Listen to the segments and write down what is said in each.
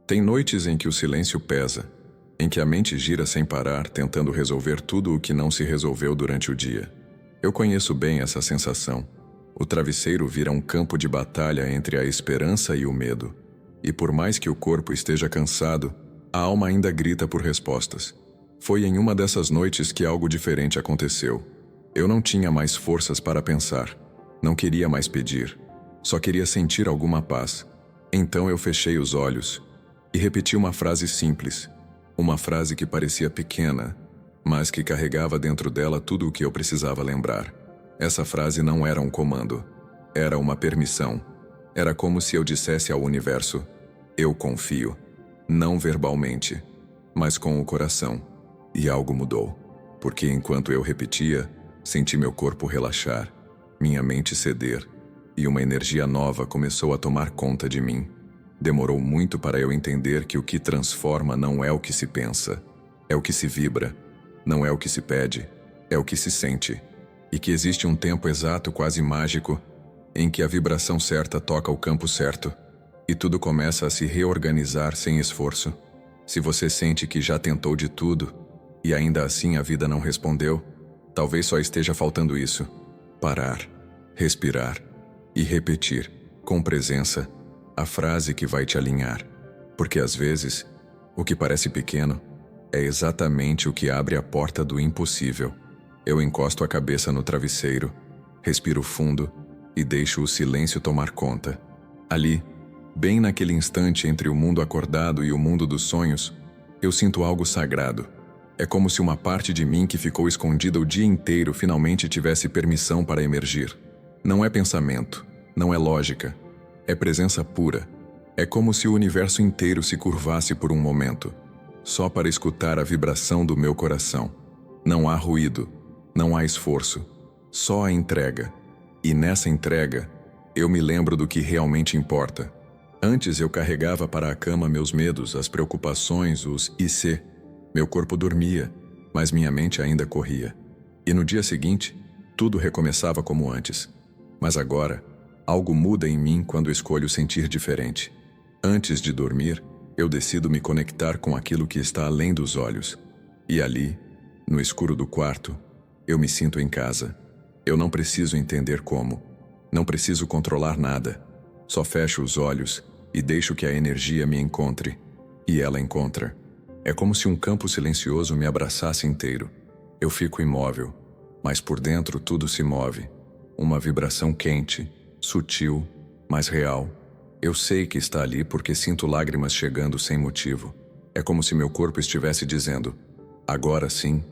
Tem noites em que o silêncio pesa, em que a mente gira sem parar, tentando resolver tudo o que não se resolveu durante o dia. Eu conheço bem essa sensação. O travesseiro vira um campo de batalha entre a esperança e o medo. E por mais que o corpo esteja cansado, a alma ainda grita por respostas. Foi em uma dessas noites que algo diferente aconteceu. Eu não tinha mais forças para pensar. Não queria mais pedir. Só queria sentir alguma paz. Então eu fechei os olhos e repeti uma frase simples. Uma frase que parecia pequena, mas que carregava dentro dela tudo o que eu precisava lembrar. Essa frase não era um comando. Era uma permissão. Era como se eu dissesse ao universo: eu confio. Não verbalmente, mas com o coração. E algo mudou. Porque enquanto eu repetia, senti meu corpo relaxar, minha mente ceder, e uma energia nova começou a tomar conta de mim. Demorou muito para eu entender que o que transforma não é o que se pensa, é o que se vibra, não é o que se pede, é o que se sente. E que existe um tempo exato, quase mágico, em que a vibração certa toca o campo certo, e tudo começa a se reorganizar sem esforço. Se você sente que já tentou de tudo, e ainda assim a vida não respondeu, talvez só esteja faltando isso: parar, respirar e repetir, com presença, a frase que vai te alinhar. Porque às vezes, o que parece pequeno é exatamente o que abre a porta do impossível. Eu encosto a cabeça no travesseiro, respiro fundo e deixo o silêncio tomar conta. Ali, bem naquele instante entre o mundo acordado e o mundo dos sonhos, eu sinto algo sagrado. É como se uma parte de mim que ficou escondida o dia inteiro finalmente tivesse permissão para emergir. Não é pensamento, não é lógica. É presença pura. É como se o universo inteiro se curvasse por um momento, só para escutar a vibração do meu coração. Não há ruído, não há esforço, só a entrega. E nessa entrega, eu me lembro do que realmente importa. Antes eu carregava para a cama meus medos, as preocupações, os e se. Meu corpo dormia, mas minha mente ainda corria. E no dia seguinte, tudo recomeçava como antes. Mas agora, algo muda em mim quando escolho sentir diferente. Antes de dormir, eu decido me conectar com aquilo que está além dos olhos. E ali, no escuro do quarto, eu me sinto em casa. Eu não preciso entender como. Não preciso controlar nada. Só fecho os olhos e deixo que a energia me encontre. E ela encontra. É como se um campo silencioso me abraçasse inteiro. Eu fico imóvel, mas por dentro tudo se move. Uma vibração quente, sutil, mas real. Eu sei que está ali porque sinto lágrimas chegando sem motivo. É como se meu corpo estivesse dizendo: agora sim,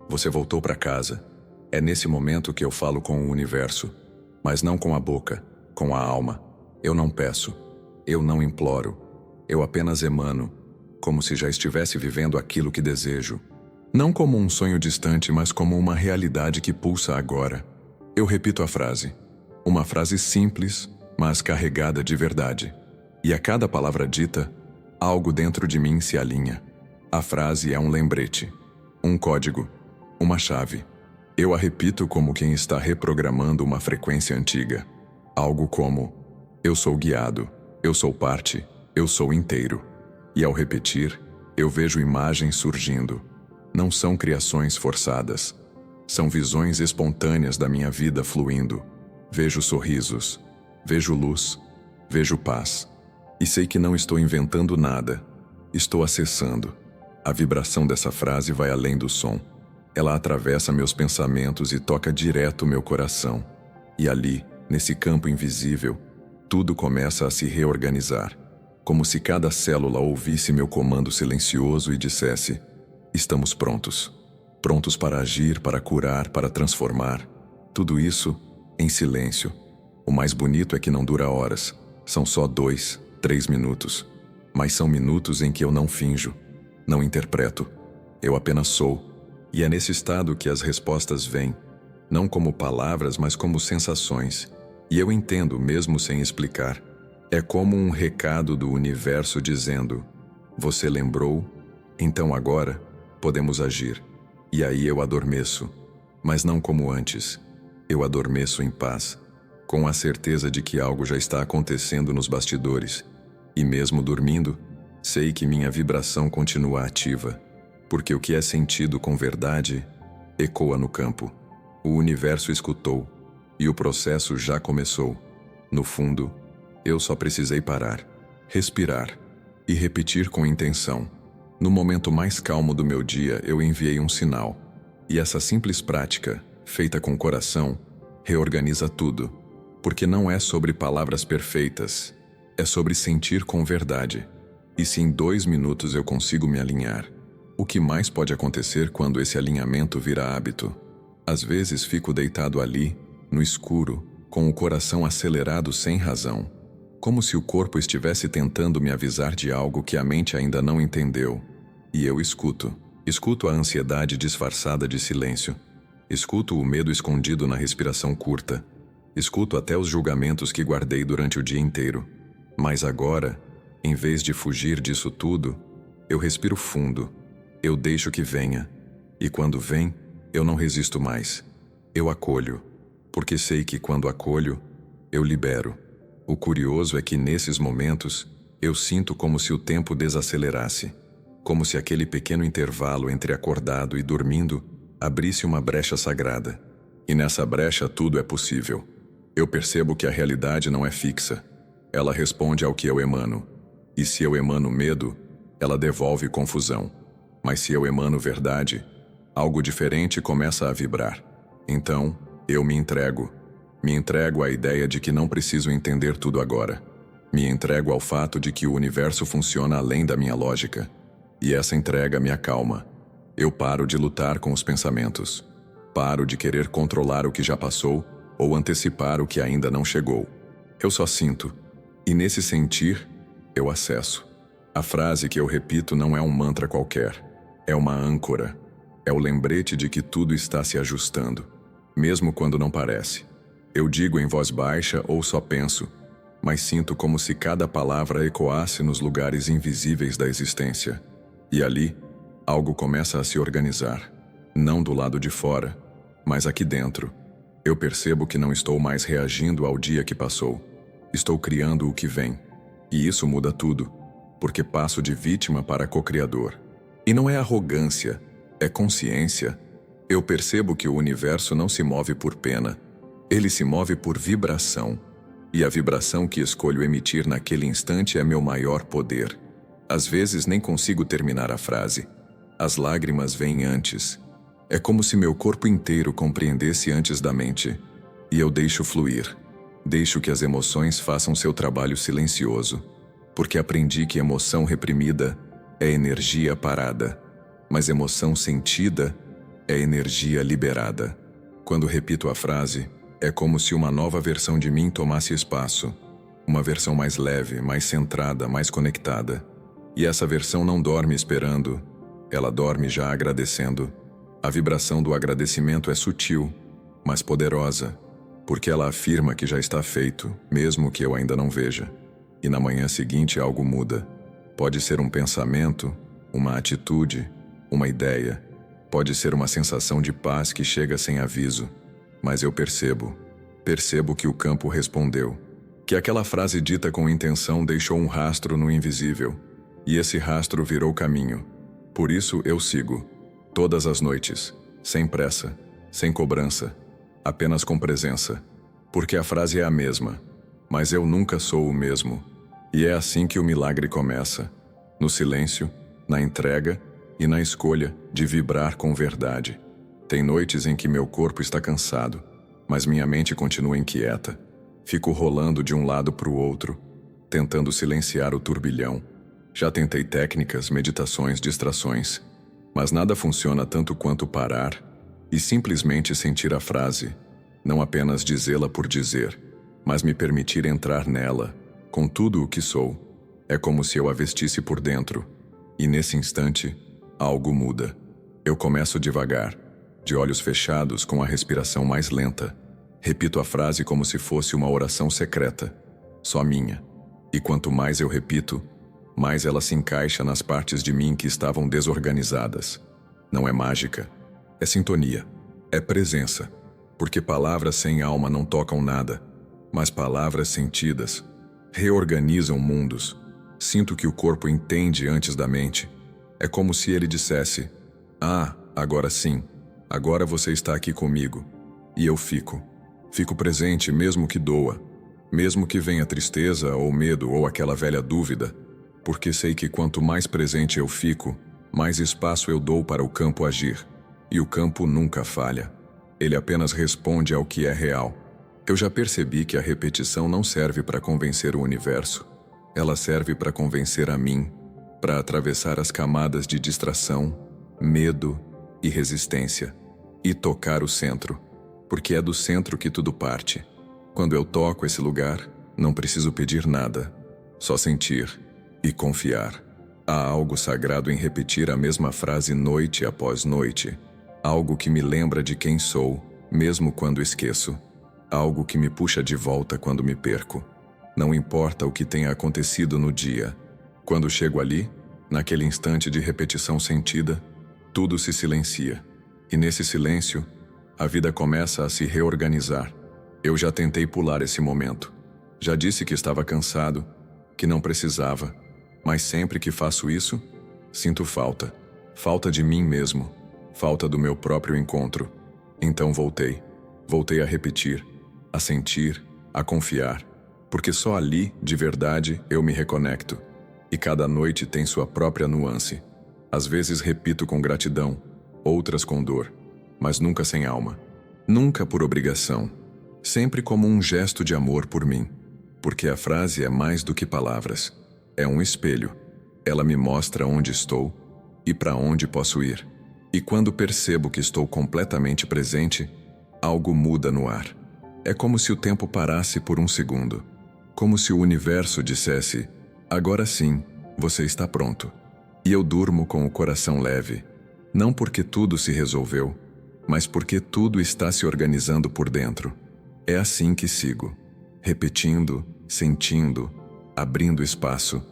você voltou para casa. É nesse momento que eu falo com o universo, mas não com a boca, com a alma. Eu não peço, eu não imploro, eu apenas emano, como se já estivesse vivendo aquilo que desejo. Não como um sonho distante, mas como uma realidade que pulsa agora. Eu repito a frase. Uma frase simples, mas carregada de verdade. E a cada palavra dita, algo dentro de mim se alinha. A frase é um lembrete, um código, uma chave. Eu a repito como quem está reprogramando uma frequência antiga. Algo como: eu sou guiado, eu sou parte, eu sou inteiro. E ao repetir, eu vejo imagens surgindo. Não são criações forçadas. São visões espontâneas da minha vida fluindo. Vejo sorrisos, vejo luz, vejo paz. E sei que não estou inventando nada. Estou acessando. A vibração dessa frase vai além do som. Ela atravessa meus pensamentos e toca direto meu coração. E ali, nesse campo invisível, tudo começa a se reorganizar. Como se cada célula ouvisse meu comando silencioso e dissesse: estamos prontos. Prontos para agir, para curar, para transformar. Tudo isso em silêncio. O mais bonito é que não dura horas. São só 2, 3 minutos. Mas são minutos em que eu não finjo, não interpreto. Eu apenas sou. E é nesse estado que as respostas vêm. Não como palavras, mas como sensações. E eu entendo mesmo sem explicar. É como um recado do universo dizendo: você lembrou? Então agora podemos agir. E aí eu adormeço. Mas não como antes. Eu adormeço em paz, com a certeza de que algo já está acontecendo nos bastidores. E mesmo dormindo, Sei que minha vibração continua ativa, porque o que é sentido com verdade ecoa no campo. O universo escutou, e o processo já começou. No fundo, eu só precisei parar, respirar e repetir com intenção. No momento mais calmo do meu dia, eu enviei um sinal. E essa simples prática, feita com coração, reorganiza tudo. Porque não é sobre palavras perfeitas, é sobre sentir com verdade. E se em 2 minutos eu consigo me alinhar, o que mais pode acontecer quando esse alinhamento vira hábito? Às vezes fico deitado ali, no escuro, com o coração acelerado sem razão, como se o corpo estivesse tentando me avisar de algo que a mente ainda não entendeu. E eu escuto. Escuto a ansiedade disfarçada de silêncio. Escuto o medo escondido na respiração curta. Escuto até os julgamentos que guardei durante o dia inteiro. Mas agora, em vez de fugir disso tudo, eu respiro fundo. Eu deixo que venha. E quando vem, eu não resisto mais. Eu acolho. Porque sei que quando acolho, eu libero. O curioso é que nesses momentos, eu sinto como se o tempo desacelerasse. Como se aquele pequeno intervalo entre acordado e dormindo abrisse uma brecha sagrada. E nessa brecha tudo é possível. Eu percebo que a realidade não é fixa. Ela responde ao que eu emano. E se eu emano medo, ela devolve confusão. Mas se eu emano verdade, algo diferente começa a vibrar. Então, eu me entrego. Me entrego à ideia de que não preciso entender tudo agora. Me entrego ao fato de que o universo funciona além da minha lógica. E essa entrega me acalma. Eu paro de lutar com os pensamentos. Paro de querer controlar o que já passou ou antecipar o que ainda não chegou. Eu só sinto. E nesse sentir, eu acesso. A frase que eu repito não é um mantra qualquer. É uma âncora. É o lembrete de que tudo está se ajustando, mesmo quando não parece. Eu digo em voz baixa ou só penso, mas sinto como se cada palavra ecoasse nos lugares invisíveis da existência. E ali, algo começa a se organizar. Não do lado de fora, mas aqui dentro. Eu percebo que não estou mais reagindo ao dia que passou. Estou criando o que vem. E isso muda tudo, porque passo de vítima para co-criador. E não é arrogância, é consciência. Eu percebo que o universo não se move por pena. Ele se move por vibração. E a vibração que escolho emitir naquele instante é meu maior poder. Às vezes nem consigo terminar a frase. As lágrimas vêm antes. É como se meu corpo inteiro compreendesse antes da mente. E eu deixo fluir. Deixo que as emoções façam seu trabalho silencioso. Porque aprendi que emoção reprimida é energia parada. Mas emoção sentida é energia liberada. Quando repito a frase, é como se uma nova versão de mim tomasse espaço. Uma versão mais leve, mais centrada, mais conectada. E essa versão não dorme esperando. Ela dorme já agradecendo. A vibração do agradecimento é sutil, mas poderosa, porque ela afirma que já está feito, mesmo que eu ainda não veja. E na manhã seguinte algo muda. Pode ser um pensamento, uma atitude, uma ideia. Pode ser uma sensação de paz que chega sem aviso. Mas eu percebo que o campo respondeu. Que aquela frase dita com intenção deixou um rastro no invisível. E esse rastro virou caminho. Por isso eu sigo. Todas as noites, sem pressa, sem cobrança, apenas com presença. Porque a frase é a mesma, mas eu nunca sou o mesmo. E é assim que o milagre começa. No silêncio, na entrega e na escolha de vibrar com verdade. Tem noites em que meu corpo está cansado, mas minha mente continua inquieta. Fico rolando de um lado para o outro, tentando silenciar o turbilhão. Já tentei técnicas, meditações, distrações, mas nada funciona tanto quanto parar e simplesmente sentir a frase, não apenas dizê-la por dizer, mas me permitir entrar nela, com tudo o que sou. É como se eu a vestisse por dentro, e nesse instante, algo muda. Eu começo devagar, de olhos fechados com a respiração mais lenta. Repito a frase como se fosse uma oração secreta, só minha. E quanto mais eu repito, mais ela se encaixa nas partes de mim que estavam desorganizadas. Não é mágica, é sintonia, é presença. Porque palavras sem alma não tocam nada, mas palavras sentidas reorganizam mundos. Sinto que o corpo entende antes da mente. É como se ele dissesse: "Ah, agora sim. Agora você está aqui comigo." E eu fico. Fico presente mesmo que doa. Mesmo que venha tristeza ou medo ou aquela velha dúvida. Porque sei que quanto mais presente eu fico, mais espaço eu dou para o campo agir. E o campo nunca falha. Ele apenas responde ao que é real. Eu já percebi que a repetição não serve para convencer o universo. Ela serve para convencer a mim, para atravessar as camadas de distração, medo e resistência, e tocar o centro, porque é do centro que tudo parte. Quando eu toco esse lugar, não preciso pedir nada, só sentir e confiar. Há algo sagrado em repetir a mesma frase noite após noite, algo que me lembra de quem sou, mesmo quando esqueço, algo que me puxa de volta quando me perco. Não importa o que tenha acontecido no dia. Quando chego ali, naquele instante de repetição sentida, tudo se silencia. E nesse silêncio, a vida começa a se reorganizar. Eu já tentei pular esse momento. Já disse que estava cansado, que não precisava. Mas sempre que faço isso, sinto falta. Falta de mim mesmo. Falta do meu próprio encontro. Então voltei. Voltei a repetir, a sentir, a confiar. Porque só ali, de verdade, eu me reconecto. E cada noite tem sua própria nuance. Às vezes repito com gratidão, outras com dor, mas nunca sem alma. Nunca por obrigação. Sempre como um gesto de amor por mim. Porque a frase é mais do que palavras. É um espelho. Ela me mostra onde estou e para onde posso ir. E quando percebo que estou completamente presente, algo muda no ar. É como se o tempo parasse por um segundo. Como se o universo dissesse: agora sim, você está pronto. E eu durmo com o coração leve. Não porque tudo se resolveu, mas porque tudo está se organizando por dentro. É assim que sigo. Repetindo, sentindo, abrindo espaço.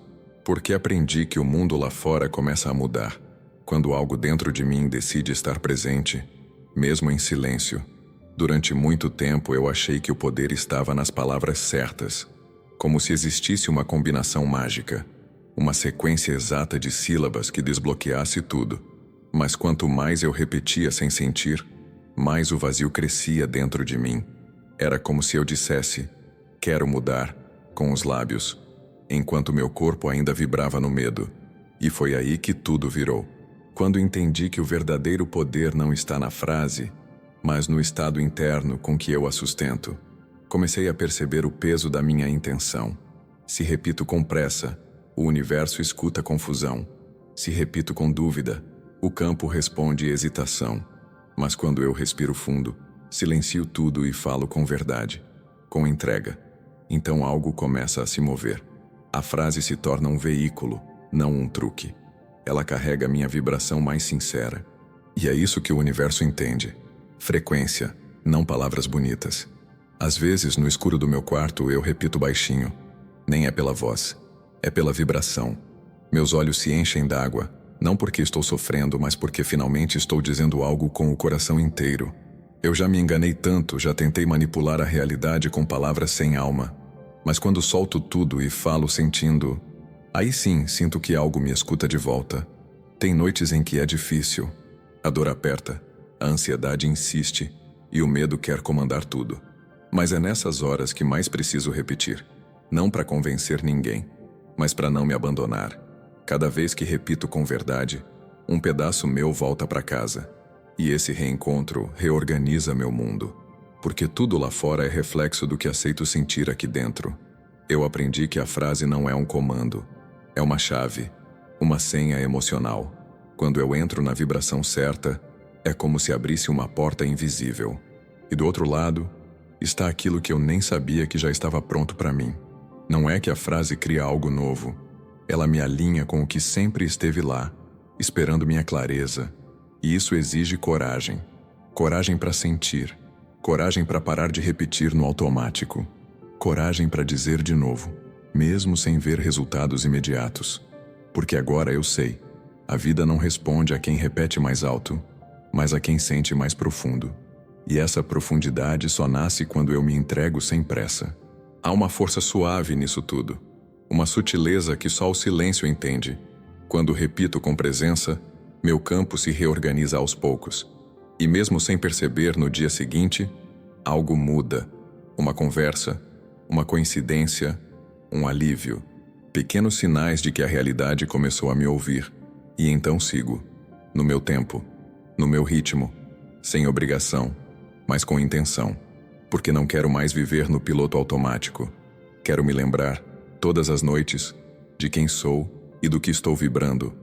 Porque aprendi que o mundo lá fora começa a mudar. Quando algo dentro de mim decide estar presente, mesmo em silêncio. Durante muito tempo eu achei que o poder estava nas palavras certas. Como se existisse uma combinação mágica, uma sequência exata de sílabas que desbloqueasse tudo. Mas quanto mais eu repetia sem sentir, mais o vazio crescia dentro de mim. Era como se eu dissesse: quero mudar, com os lábios, enquanto meu corpo ainda vibrava no medo. E foi aí que tudo virou. Quando entendi que o verdadeiro poder não está na frase, mas no estado interno com que eu a sustento. Comecei a perceber o peso da minha intenção. Se repito com pressa, o universo escuta confusão. Se repito com dúvida, o campo responde hesitação. Mas quando eu respiro fundo, silencio tudo e falo com verdade, com entrega. Então algo começa a se mover. A frase se torna um veículo, não um truque. Ela carrega minha vibração mais sincera. E é isso que o universo entende. Frequência, não palavras bonitas. Às vezes, no escuro do meu quarto, eu repito baixinho. Nem é pela voz, é pela vibração. Meus olhos se enchem d'água, não porque estou sofrendo, mas porque finalmente estou dizendo algo com o coração inteiro. Eu já me enganei tanto, já tentei manipular a realidade com palavras sem alma. Mas quando solto tudo e falo sentindo, aí sim sinto que algo me escuta de volta. Tem noites em que é difícil. A dor aperta, a ansiedade insiste e o medo quer comandar tudo. Mas é nessas horas que mais preciso repetir. Não para convencer ninguém, mas para não me abandonar. Cada vez que repito com verdade, um pedaço meu volta para casa. E esse reencontro reorganiza meu mundo. Porque tudo lá fora é reflexo do que aceito sentir aqui dentro. Eu aprendi que a frase não é um comando. É uma chave, uma senha emocional. Quando eu entro na vibração certa, é como se abrisse uma porta invisível. E do outro lado, está aquilo que eu nem sabia que já estava pronto para mim. Não é que a frase cria algo novo. Ela me alinha com o que sempre esteve lá, esperando minha clareza. E isso exige coragem. Coragem para sentir. Coragem para parar de repetir no automático. Coragem para dizer de novo, mesmo sem ver resultados imediatos. Porque agora eu sei. A vida não responde a quem repete mais alto, mas a quem sente mais profundo. E essa profundidade só nasce quando eu me entrego sem pressa. Há uma força suave nisso tudo. Uma sutileza que só o silêncio entende. Quando repito com presença, meu campo se reorganiza aos poucos. E mesmo sem perceber, no dia seguinte, algo muda. Uma conversa, uma coincidência, um alívio. Pequenos sinais de que a realidade começou a me ouvir. E então sigo. No meu tempo, no meu ritmo, sem obrigação, mas com intenção. Porque não quero mais viver no piloto automático. Quero me lembrar, todas as noites, de quem sou e do que estou vibrando.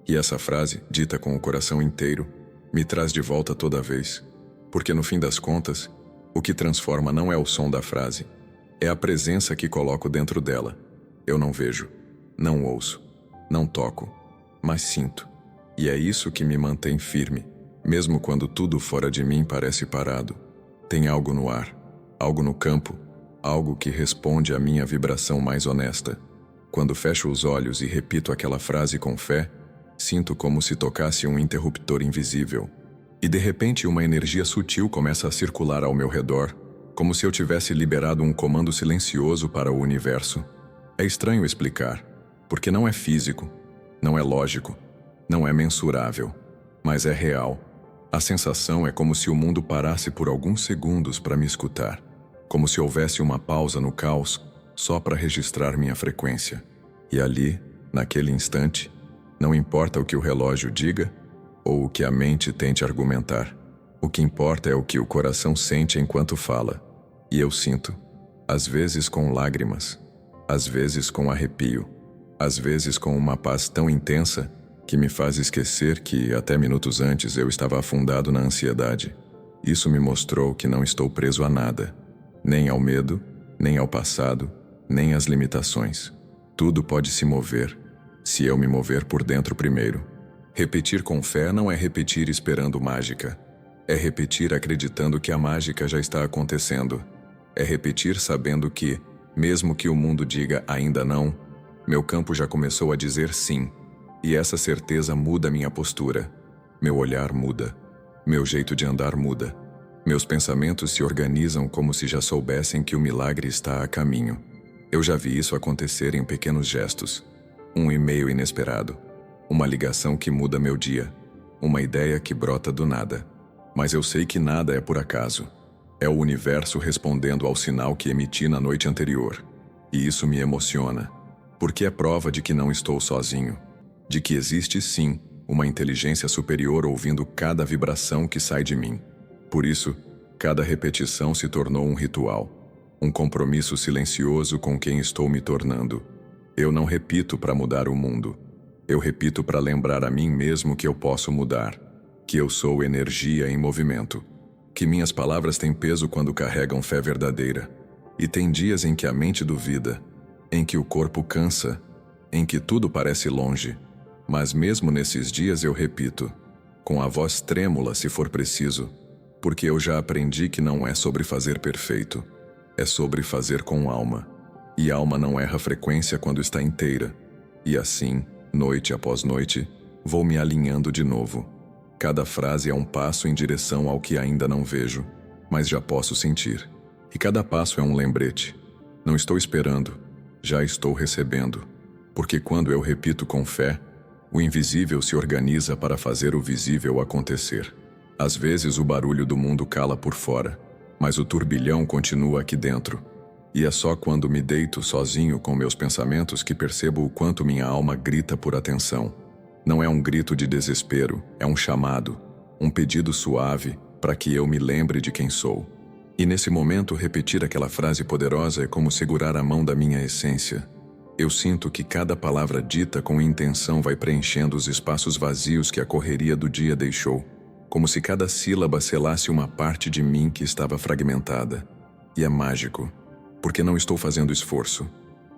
E essa frase, dita com o coração inteiro, me traz de volta toda vez. Porque no fim das contas, o que transforma não é o som da frase, é a presença que coloco dentro dela. Eu não vejo, não ouço, não toco, mas sinto. E é isso que me mantém firme, mesmo quando tudo fora de mim parece parado. Tem algo no ar, algo no campo, algo que responde à minha vibração mais honesta. Quando fecho os olhos e repito aquela frase com fé, sinto como se tocasse um interruptor invisível. E de repente uma energia sutil começa a circular ao meu redor, como se eu tivesse liberado um comando silencioso para o universo. É estranho explicar, porque não é físico, não é lógico, não é mensurável, mas é real. A sensação é como se o mundo parasse por alguns segundos para me escutar, como se houvesse uma pausa no caos só para registrar minha frequência. E ali, naquele instante, não importa o que o relógio diga ou o que a mente tente argumentar. O que importa é o que o coração sente enquanto fala. E eu sinto, às vezes com lágrimas, às vezes com arrepio, às vezes com uma paz tão intensa que me faz esquecer que, até minutos antes, eu estava afundado na ansiedade. Isso me mostrou que não estou preso a nada, nem ao medo, nem ao passado, nem às limitações. Tudo pode se mover, se eu me mover por dentro primeiro. Repetir com fé não é repetir esperando mágica. É repetir acreditando que a mágica já está acontecendo. É repetir sabendo que, mesmo que o mundo diga ainda não, meu campo já começou a dizer sim. E essa certeza muda minha postura. Meu olhar muda. Meu jeito de andar muda. Meus pensamentos se organizam como se já soubessem que o milagre está a caminho. Eu já vi isso acontecer em pequenos gestos. Um e-mail inesperado. Uma ligação que muda meu dia. Uma ideia que brota do nada. Mas eu sei que nada é por acaso. É o universo respondendo ao sinal que emiti na noite anterior. E isso me emociona. Porque é prova de que não estou sozinho. De que existe sim uma inteligência superior ouvindo cada vibração que sai de mim. Por isso, cada repetição se tornou um ritual, um compromisso silencioso com quem estou me tornando. Eu não repito para mudar o mundo. Eu repito para lembrar a mim mesmo que eu posso mudar, que eu sou energia em movimento, que minhas palavras têm peso quando carregam fé verdadeira. E tem dias em que a mente duvida, em que o corpo cansa, em que tudo parece longe. Mas mesmo nesses dias eu repito, com a voz trêmula se for preciso, porque eu já aprendi que não é sobre fazer perfeito, é sobre fazer com alma. E alma não erra frequência quando está inteira. E assim, noite após noite, vou me alinhando de novo. Cada frase é um passo em direção ao que ainda não vejo, mas já posso sentir. E cada passo é um lembrete. Não estou esperando, já estou recebendo. Porque quando eu repito com fé, o invisível se organiza para fazer o visível acontecer. Às vezes o barulho do mundo cala por fora, mas o turbilhão continua aqui dentro. E é só quando me deito sozinho com meus pensamentos que percebo o quanto minha alma grita por atenção. Não é um grito de desespero, é um chamado, um pedido suave para que eu me lembre de quem sou. E nesse momento repetir aquela frase poderosa é como segurar a mão da minha essência. Eu sinto que cada palavra dita com intenção vai preenchendo os espaços vazios que a correria do dia deixou, como se cada sílaba selasse uma parte de mim que estava fragmentada. E é mágico, porque não estou fazendo esforço.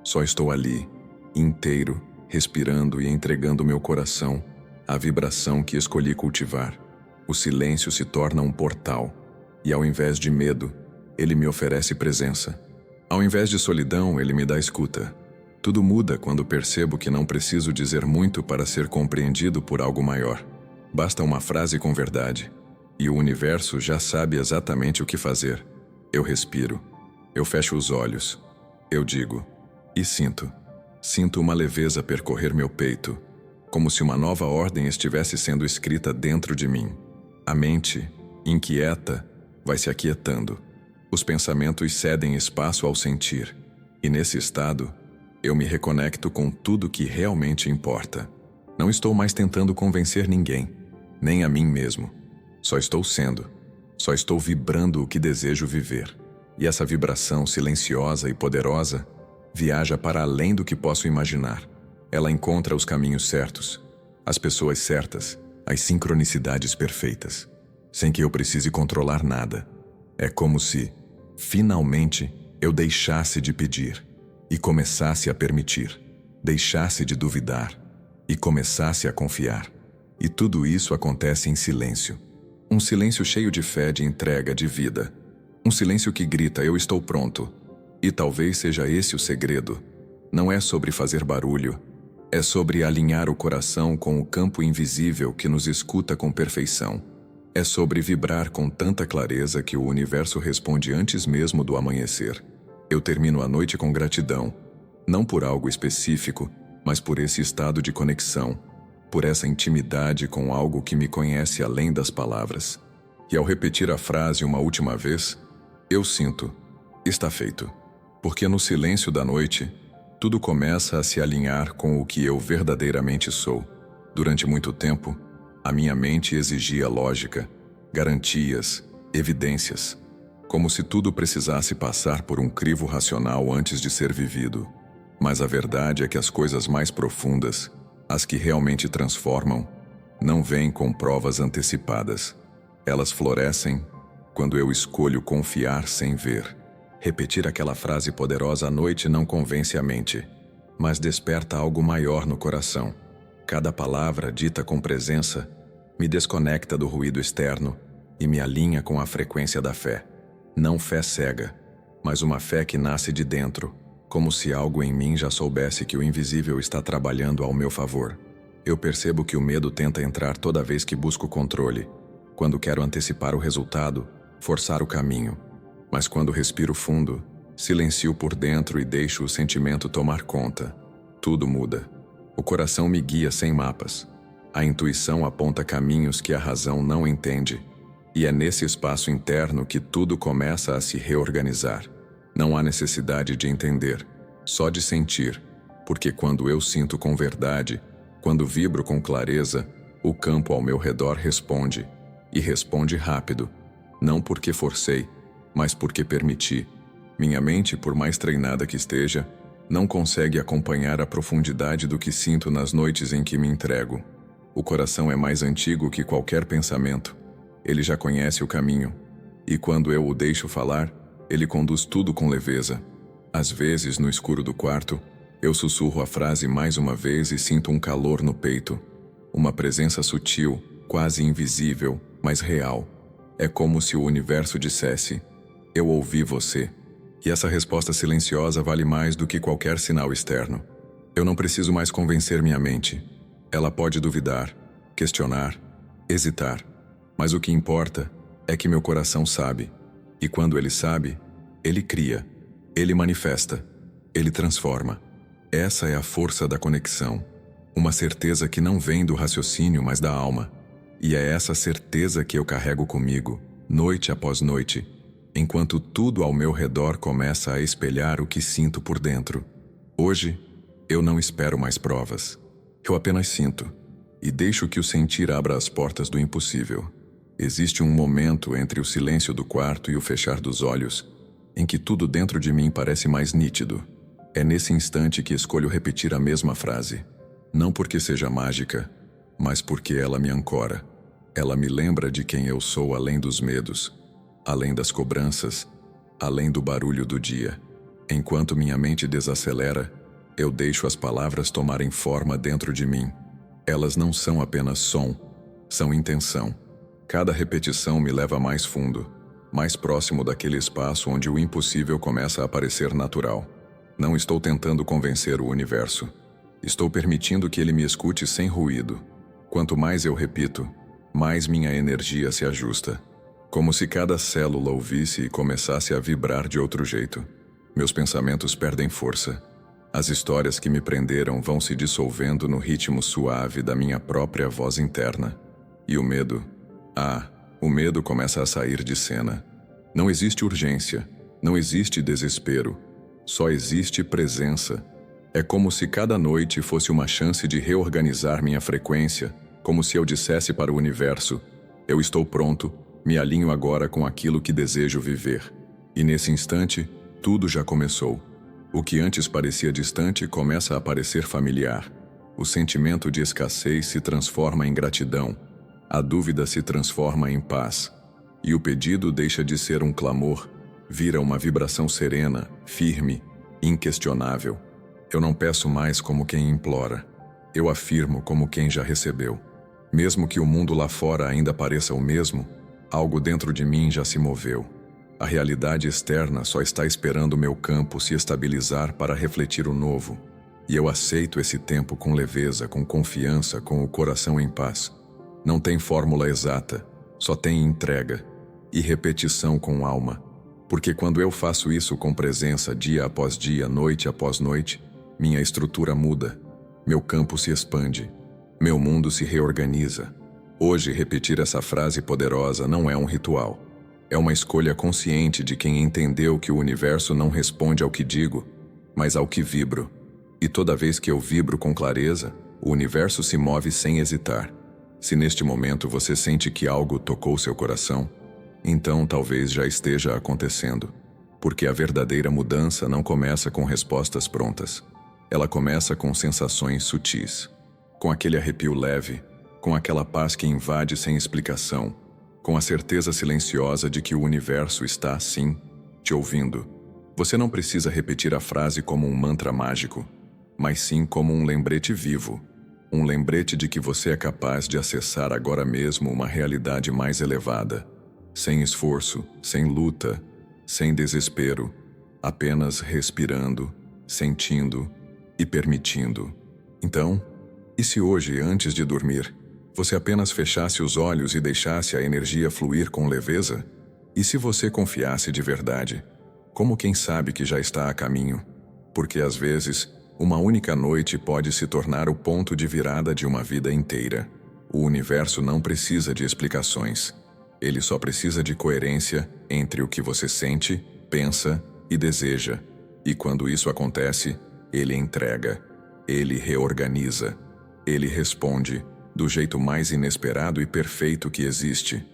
Só estou ali, inteiro, respirando e entregando meu coração à vibração que escolhi cultivar. O silêncio se torna um portal, e ao invés de medo, ele me oferece presença. Ao invés de solidão, ele me dá escuta. Tudo muda quando percebo que não preciso dizer muito para ser compreendido por algo maior. Basta uma frase com verdade, e o universo já sabe exatamente o que fazer. Eu respiro, eu fecho os olhos, eu digo, e sinto. Sinto uma leveza percorrer meu peito, como se uma nova ordem estivesse sendo escrita dentro de mim. A mente, inquieta, vai se aquietando. Os pensamentos cedem espaço ao sentir, e nesse estado, eu me reconecto com tudo que realmente importa. Não estou mais tentando convencer ninguém, nem a mim mesmo. Só estou sendo. Só estou vibrando o que desejo viver. E essa vibração silenciosa e poderosa viaja para além do que posso imaginar. Ela encontra os caminhos certos, as pessoas certas, as sincronicidades perfeitas, sem que eu precise controlar nada. É como se, finalmente, eu deixasse de pedir e começasse a permitir, deixasse de duvidar e começasse a confiar. E tudo isso acontece em silêncio. Um silêncio cheio de fé, de entrega, de vida. Um silêncio que grita: eu estou pronto. E talvez seja esse o segredo. Não é sobre fazer barulho. É sobre alinhar o coração com o campo invisível que nos escuta com perfeição. É sobre vibrar com tanta clareza que o universo responde antes mesmo do amanhecer. Eu termino a noite com gratidão, não por algo específico, mas por esse estado de conexão, por essa intimidade com algo que me conhece além das palavras. E ao repetir a frase uma última vez, eu sinto: está feito. Porque no silêncio da noite, tudo começa a se alinhar com o que eu verdadeiramente sou. Durante muito tempo, a minha mente exigia lógica, garantias, evidências, como se tudo precisasse passar por um crivo racional antes de ser vivido. Mas a verdade é que as coisas mais profundas, as que realmente transformam, não vêm com provas antecipadas. Elas florescem quando eu escolho confiar sem ver. Repetir aquela frase poderosa à noite não convence a mente, mas desperta algo maior no coração. Cada palavra dita com presença me desconecta do ruído externo e me alinha com a frequência da fé. Não fé cega, mas uma fé que nasce de dentro, como se algo em mim já soubesse que o invisível está trabalhando ao meu favor. Eu percebo que o medo tenta entrar toda vez que busco controle, quando quero antecipar o resultado, forçar o caminho. Mas quando respiro fundo, silencio por dentro e deixo o sentimento tomar conta, tudo muda. O coração me guia sem mapas. A intuição aponta caminhos que a razão não entende. E é nesse espaço interno que tudo começa a se reorganizar. Não há necessidade de entender, só de sentir, porque quando eu sinto com verdade, quando vibro com clareza, o campo ao meu redor responde, e responde rápido, não porque forcei, mas porque permiti. Minha mente, por mais treinada que esteja, não consegue acompanhar a profundidade do que sinto nas noites em que me entrego. O coração é mais antigo que qualquer pensamento. Ele já conhece o caminho, e quando eu o deixo falar, ele conduz tudo com leveza. Às vezes, no escuro do quarto, eu sussurro a frase mais uma vez e sinto um calor no peito. Uma presença sutil, quase invisível, mas real. É como se o universo dissesse: eu ouvi você. E essa resposta silenciosa vale mais do que qualquer sinal externo. Eu não preciso mais convencer minha mente. Ela pode duvidar, questionar, hesitar. Mas o que importa é que meu coração sabe. E quando ele sabe, ele cria, ele manifesta, ele transforma. Essa é a força da conexão. Uma certeza que não vem do raciocínio, mas da alma. E é essa certeza que eu carrego comigo, noite após noite, enquanto tudo ao meu redor começa a espelhar o que sinto por dentro. Hoje, eu não espero mais provas. Eu apenas sinto, e deixo que o sentir abra as portas do impossível. Existe um momento entre o silêncio do quarto e o fechar dos olhos, em que tudo dentro de mim parece mais nítido. É nesse instante que escolho repetir a mesma frase. Não porque seja mágica, mas porque ela me ancora. Ela me lembra de quem eu sou além dos medos, além das cobranças, além do barulho do dia. Enquanto minha mente desacelera, eu deixo as palavras tomarem forma dentro de mim. Elas não são apenas som, são intenção. Cada repetição me leva mais fundo, mais próximo daquele espaço onde o impossível começa a parecer natural. Não estou tentando convencer o universo. Estou permitindo que ele me escute sem ruído. Quanto mais eu repito, mais minha energia se ajusta. Como se cada célula ouvisse e começasse a vibrar de outro jeito. Meus pensamentos perdem força. As histórias que me prenderam vão se dissolvendo no ritmo suave da minha própria voz interna. E o medo? O medo começa a sair de cena. Não existe urgência, não existe desespero, só existe presença. É como se cada noite fosse uma chance de reorganizar minha frequência, como se eu dissesse para o universo: eu estou pronto, me alinho agora com aquilo que desejo viver. E nesse instante, tudo já começou. O que antes parecia distante começa a parecer familiar. O sentimento de escassez se transforma em gratidão. A dúvida se transforma em paz. E o pedido deixa de ser um clamor, vira uma vibração serena, firme, inquestionável. Eu não peço mais como quem implora. Eu afirmo como quem já recebeu. Mesmo que o mundo lá fora ainda pareça o mesmo, algo dentro de mim já se moveu. A realidade externa só está esperando o meu campo se estabilizar para refletir o novo. E eu aceito esse tempo com leveza, com confiança, com o coração em paz. Não tem fórmula exata, só tem entrega e repetição com alma. Porque quando eu faço isso com presença dia após dia, noite após noite, minha estrutura muda, meu campo se expande, meu mundo se reorganiza. Hoje, repetir essa frase poderosa não é um ritual. É uma escolha consciente de quem entendeu que o universo não responde ao que digo, mas ao que vibro. E toda vez que eu vibro com clareza, o universo se move sem hesitar. Se neste momento você sente que algo tocou seu coração, então talvez já esteja acontecendo. Porque a verdadeira mudança não começa com respostas prontas. Ela começa com sensações sutis. Com aquele arrepio leve, com aquela paz que invade sem explicação, com a certeza silenciosa de que o universo está, sim, te ouvindo. Você não precisa repetir a frase como um mantra mágico, mas sim como um lembrete vivo. Um lembrete de que você é capaz de acessar agora mesmo uma realidade mais elevada. Sem esforço, sem luta, sem desespero, apenas respirando, sentindo e permitindo. Então, e se hoje, antes de dormir, você apenas fechasse os olhos e deixasse a energia fluir com leveza? E se você confiasse de verdade, como quem sabe que já está a caminho? Porque às vezes, uma única noite pode se tornar o ponto de virada de uma vida inteira. O universo não precisa de explicações. Ele só precisa de coerência entre o que você sente, pensa e deseja. E quando isso acontece, ele entrega, ele reorganiza, ele responde do jeito mais inesperado e perfeito que existe.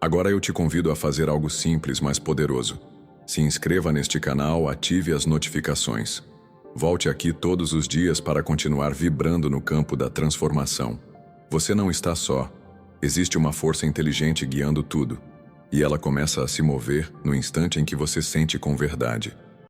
Agora eu te convido a fazer algo simples, mas poderoso. Se inscreva neste canal, ative as notificações. Volte aqui todos os dias para continuar vibrando no campo da transformação. Você não está só. Existe uma força inteligente guiando tudo. E ela começa a se mover no instante em que você sente com verdade.